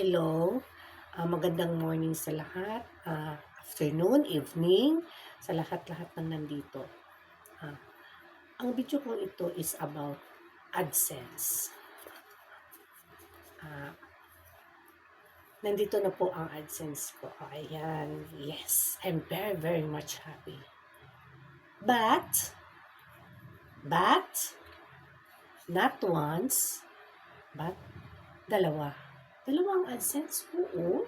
hello. Magandang morning sa lahat. Afternoon, evening, sa lahat-lahat ng nandito. Ang video ko ito is about AdSense. Nandito na po ang AdSense ko. Ayan. Yes, I'm very, very much happy. But, not once, but dalawa. Dalawang AdSense? Oo.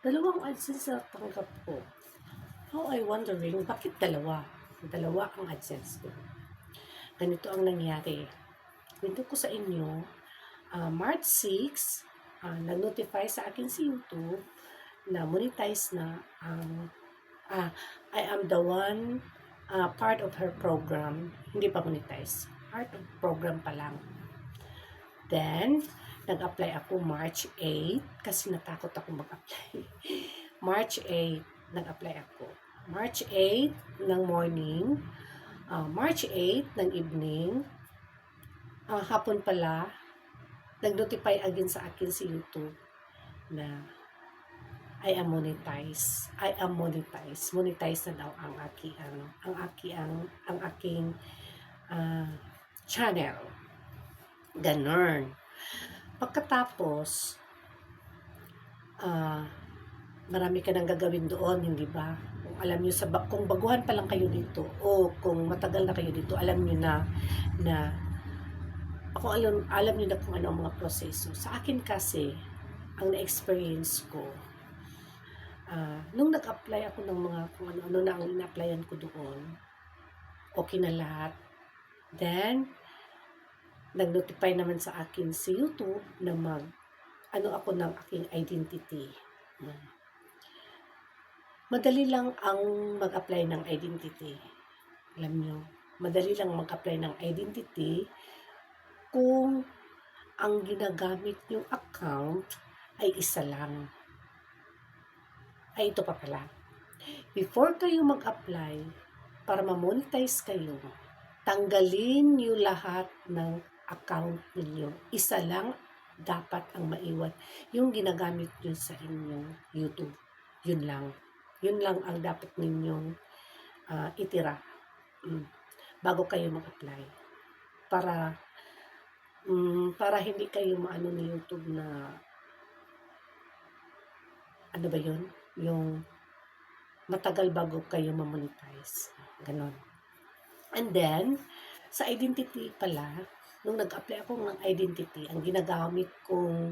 Dalawang AdSense na tanggap ko. How I wondering, bakit dalawa? Dalawa ang AdSense ko. Ganito ang nangyari. Kwento ko sa inyo, March 6, nag-notify sa akin si YouTube na monetize na ang I am the one part of her program. Hindi pa monetize. Part of program pa lang. Then, nag-apply ako March 8 kasi natakot ako mag-apply. March 8, nag-apply ako. March 8 ng morning, March 8 ng evening, hapon pala, nag-notify again sa akin si YouTube na I am monetized. I am monetized. Monetized na daw ang aking channel. Ganon. Pagkatapos, marami ka nang gagawin doon, hindi ba? Kung alam niyo kung baguhan pa lang kayo dito o kung matagal na kayo dito, alam niyo na alam niyo na kung ano ang mga proseso. Sa akin kasi, ang na-experience ko, nung nag-apply ako ng mga kung ano-ano na ang ina-applyan ko doon, okay na lahat. Then, nag-notify naman sa akin si YouTube na ako ng aking identity. Madali lang ang mag-apply ng identity. Alam nyo, madali lang mag-apply ng identity kung ang ginagamit yung account ay isa lang. Ay, ito pa pala. Before kayo mag-apply, para ma-monetize kayo, tanggalin nyo lahat ng account ninyo. Isa lang dapat ang maiwan. Yung ginagamit nyo sa inyong YouTube. Yun lang. Yun lang ang dapat ninyong itira bago kayo mag-apply. Para hindi kayo maano ni YouTube na ano ba yun? Yung matagal bago kayo ma-monetize. Ganon. And then, sa identity pala, nung nag-apply ako ng identity, ang ginagamit kong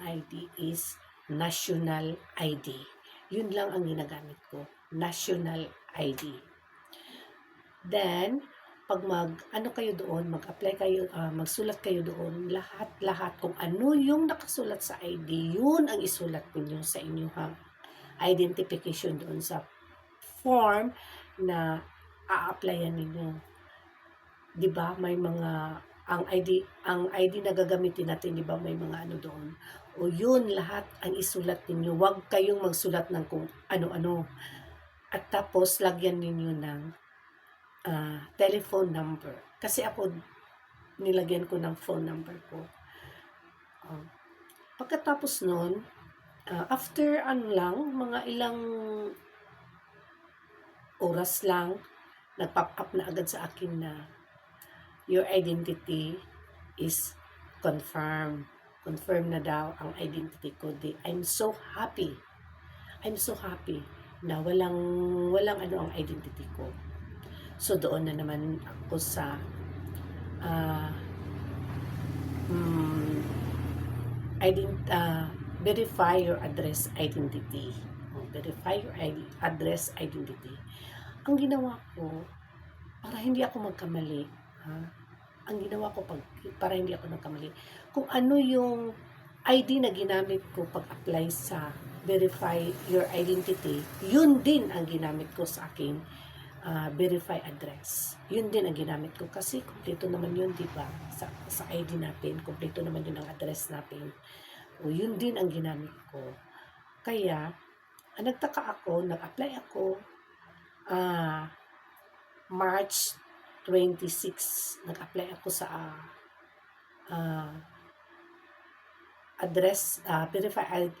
ID is National ID. Yun lang ang ginagamit ko. National ID. Then, pag mag-apply kayo, magsulat kayo doon, lahat kung ano yung nakasulat sa ID, yun ang isulat ninyo sa inyong identification doon sa form na a-applyan ninyo. 'Di ba? May mga ang ID na gagamitin natin, 'di ba? May mga ano doon. O yun lahat ang isulat ninyo. Huwag kayong magsulat ng kung ano-ano. At tapos lagyan ninyo ng telephone number. Kasi ako nilagyan ko ng phone number ko. Pagkatapos nun, after mga ilang oras lang, nag-pop up na agad sa akin na your identity is confirmed. Confirm na daw ang identity ko. I'm so happy. I'm so happy na walang ano ang identity ko. So doon na naman ako sa verify your address identity. Verify your address identity. Ang ginawa ko, para hindi ako magkamali, para hindi ako nagkamali, kung ano yung ID na ginamit ko pag-apply sa verify your identity, yun din ang ginamit ko sa aking verify address. Yun din ang ginamit ko kasi kumpleto naman yun, di ba? Sa ID natin, kumpleto naman yun ang address natin. O yun din ang ginamit ko. Kaya, nagtaka ako, nag-apply ako March 26. Nag-apply ako sa verified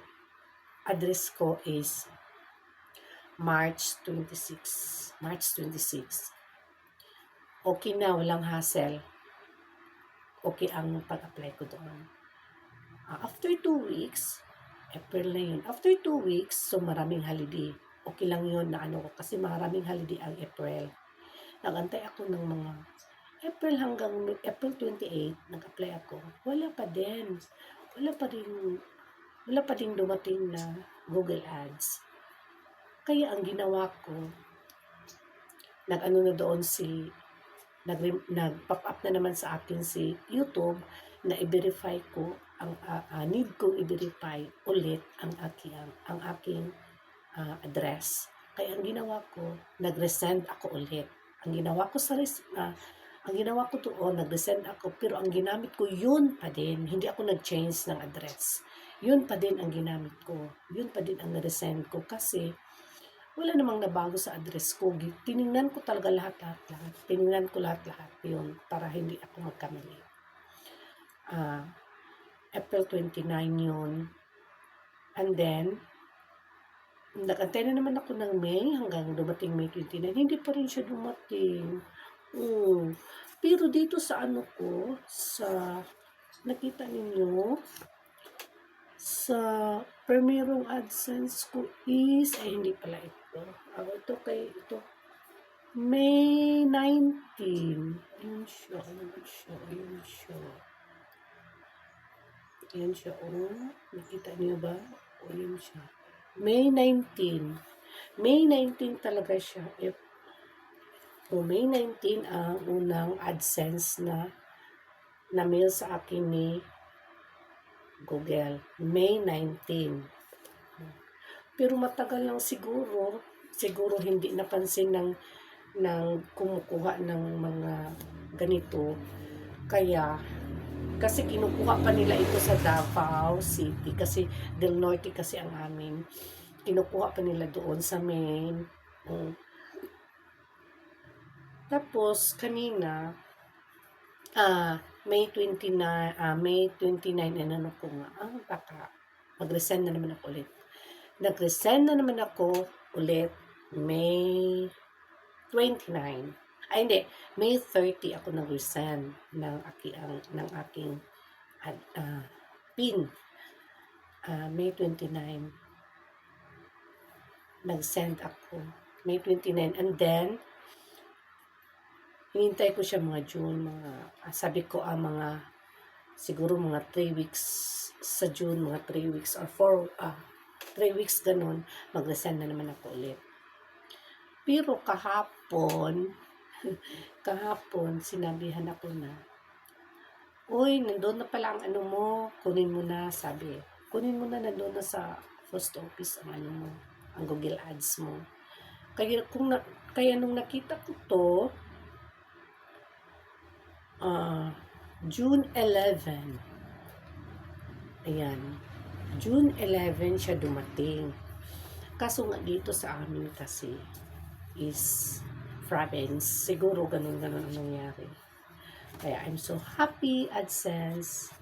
address ko is March 26. March 26. Okay na, walang hassle. Okay ang pag-apply ko doon. After 2 weeks, April na yun. After 2 weeks, so maraming holiday. Okay lang yun na ano ko kasi maraming holiday ang April. Nagantay ako ng mga April hanggang April 28, nag-apply ako. Wala pa din. Wala pa din dumating na Google Ads. Kaya ang ginawa ko, nag-ano na doon nag-pop up na naman sa akin si YouTube na i-verify ko need kong i-verify ulit ang aking address. Kaya ang ginawa ko, nag-resend ako ulit. Ang ginawa ko doon, nag-resend ako, pero ang ginamit ko yun pa din. Hindi ako nag-change ng address. Yun pa din ang ginamit ko. Yun pa din ang na-resend ko kasi wala namang nabago sa address ko. Tiningnan ko talaga lahat. Tiningnan ko lahat yun para hindi ako magkamali. April 29 yun. And then, nag-antay na naman ako ng May hanggang dumating May 29. Hindi pa rin siya dumating. Pero dito sa ano ko, nakita ninyo, sa primerong AdSense ko is, hindi pala ito. Ito, May 19. Ayan siya. Nakita niyo ba? Ayan siya. May 19. May 19 talaga siya. May 19 ang unang AdSense na mail sa akin ni Google. May 19. Pero matagal lang siguro hindi napansin ng kumukuha ng mga ganito. Kasi kinukuha pa nila ito sa Davao City kasi Del Norte kasi ang amin. Kinukuha pa nila doon sa main. Tapos kanina May 29, ano ko nga, baka mag-resend na naman ako ulit. Nag-resend na naman ako ulit May 29. Hindi, May 30 ako nag-resend ng aking PIN. May 29. Nag-send ako. May 29. And then, hinintay ko siya mga June, sabi ko siguro mga 3 weeks sa June, mga 3 weeks or 3 weeks ganun, mag-resend na naman ako ulit. Pero kahapon, sinabihan ako na, uy, nandun na pala ang ano mo, kunin mo na, sabi. Kunin mo na, nandun na sa post office ang ano mo, ang Google Ads mo. Kaya nung nakita ko to, June 11. Ayan. June 11 siya dumating. Kaso nga dito sa amin kasi is province. Siguro ganun ang nangyari. Kaya I'm so happy, AdSense.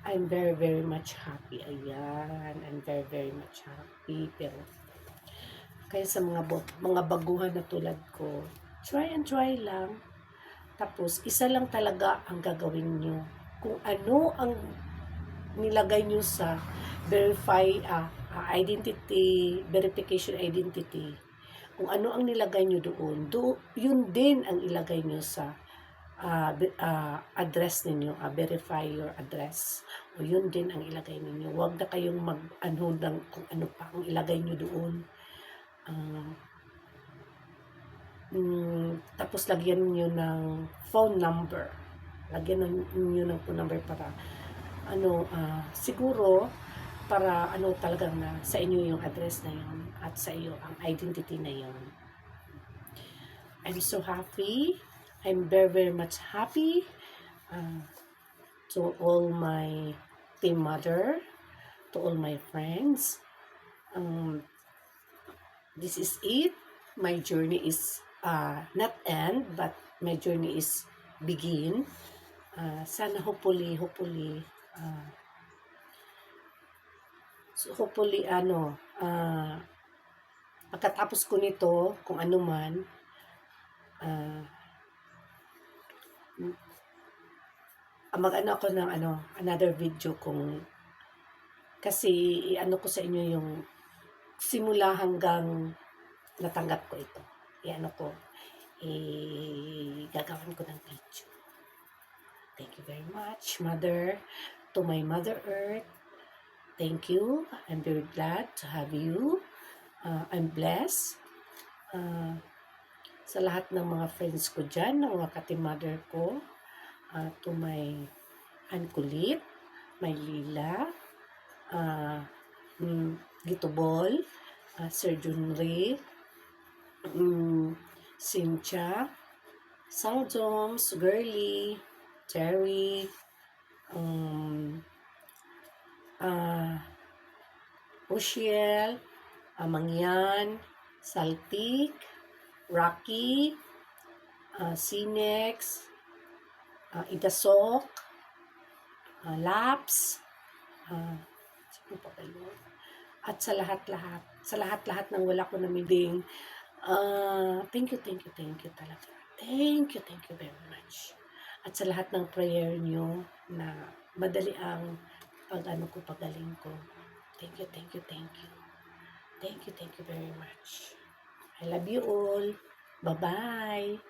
I'm very, very much happy. Ayan. I'm very, very much happy. Pero kaya sa mga baguhan na tulad ko, try lang. Tapos, isa lang talaga ang gagawin nyo. Kung ano ang nilagay nyo sa verification identity, kung ano ang nilagay nyo doon, yun din ang ilagay nyo sa address ninyo, verify your address. O yun din ang ilagay ninyo. Huwag na kayong kung ano pa ang ilagay nyo doon. Tapos lagyan niyo ng phone number. Lagyan niyo ng phone number para siguro para talagang na sa inyo yung address na yun at sa iyo ang identity na yun. I'm so happy. I'm very, very much happy to all my team mother, to all my friends. This is it. My journey is not end, but my journey is begin. Sana hopefully So, hopefully, pagkatapos ko nito, kung ano man, ah, mag-ano ako ng another video kung, kasi i-ano ko sa inyo yung simula hanggang natanggap ko ito. Gagawin ko ng video. Thank you very much, Mother. To my Mother Earth, thank you. I'm very glad to have you. I'm blessed. Sa lahat ng mga friends ko dyan, ng mga ka-mother ko, to my Ankulit, my Lila, Gitubol, Sir Junri, Cynthia, Sang Jones, Girly, Terry, Uchiel, Mangyan, Saltik, Rocky, Sinex, Idasok, Laps, sino pa ba yun? At sa lahat-lahat ng wala ko namibing, thank you talaga. Thank you very much. At sa lahat ng prayer nyo na madali ang pagaling ko. Thank you. Thank you very much. I love you all. Bye-bye.